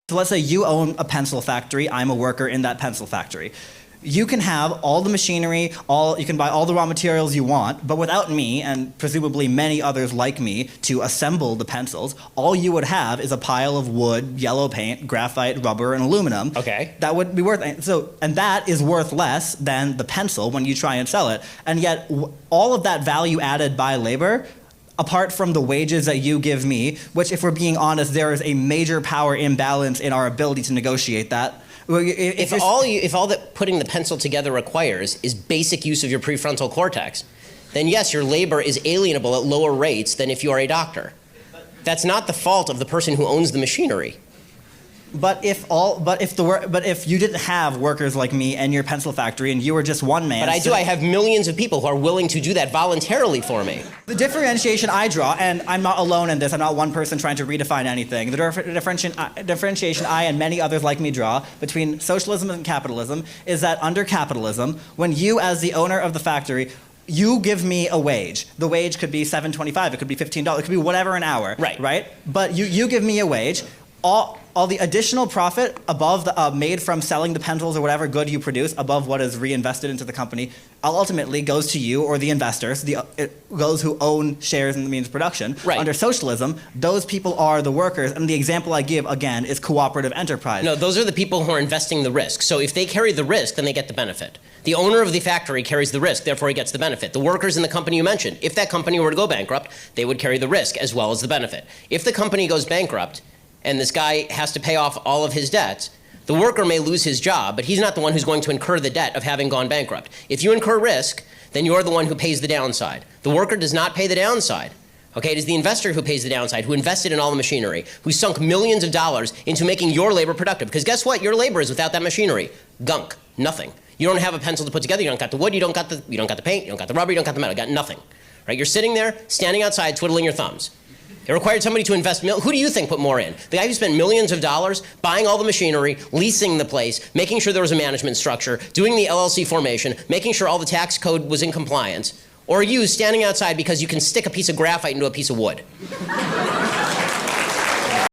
So let's say you own a pencil factory, I'm a worker in that pencil factory. You can have all the machinery, you can buy all the raw materials you want, but without me, and presumably many others like me, to assemble the pencils, all you would have is a pile of wood, yellow paint, graphite, rubber, and aluminum. Okay. That would be worth, and that is worth less than the pencil when you try and sell it. And yet, all of that value added by labor, apart from the wages that you give me, which if we're being honest, there is a major power imbalance in our ability to negotiate that. If all that putting the pencil together requires is basic use of your prefrontal cortex, then yes, your labor is alienable at lower rates than if you are a doctor. That's not the fault of the person who owns the machinery. But if you didn't have workers like me and your pencil factory and you were just one man. But I do. I have millions of people who are willing to do that voluntarily for me. The differentiation I draw, and I'm not alone in this, I'm not one person trying to redefine anything. The differentiation I and many others like me draw between socialism and capitalism is that under capitalism, when you as the owner of the factory, you give me a wage. The wage could be $7.25, it could be $15, it could be whatever an hour. Right? But you give me a wage. All the additional profit above the made from selling the pencils or whatever good you produce above what is reinvested into the company ultimately goes to you or the investors, those who own shares in the means of production. Right. Under socialism, those people are the workers, and the example I give, again, is cooperative enterprise. No, those are the people who are investing the risk. So if they carry the risk, then they get the benefit. The owner of the factory carries the risk, therefore he gets the benefit. The workers in the company you mentioned, if that company were to go bankrupt, they would carry the risk as well as the benefit. If the company goes bankrupt, and this guy has to pay off all of his debts, the worker may lose his job, but he's not the one who's going to incur the debt of having gone bankrupt. If you incur risk, then you're the one who pays the downside. The worker does not pay the downside. Okay, it is the investor who pays the downside, who invested in all the machinery, who sunk millions of dollars into making your labor productive. Because guess what? Your labor is without that machinery. Gunk. Nothing. You don't have a pencil to put together. You don't got the wood. You don't got the paint. You don't got the rubber. You don't got the metal. You got nothing. Right? You're sitting there, standing outside, twiddling your thumbs. It required somebody to invest, who do you think put more in? The guy who spent millions of dollars buying all the machinery, leasing the place, making sure there was a management structure, doing the LLC formation, making sure all the tax code was in compliance, or you standing outside because you can stick a piece of graphite into a piece of wood?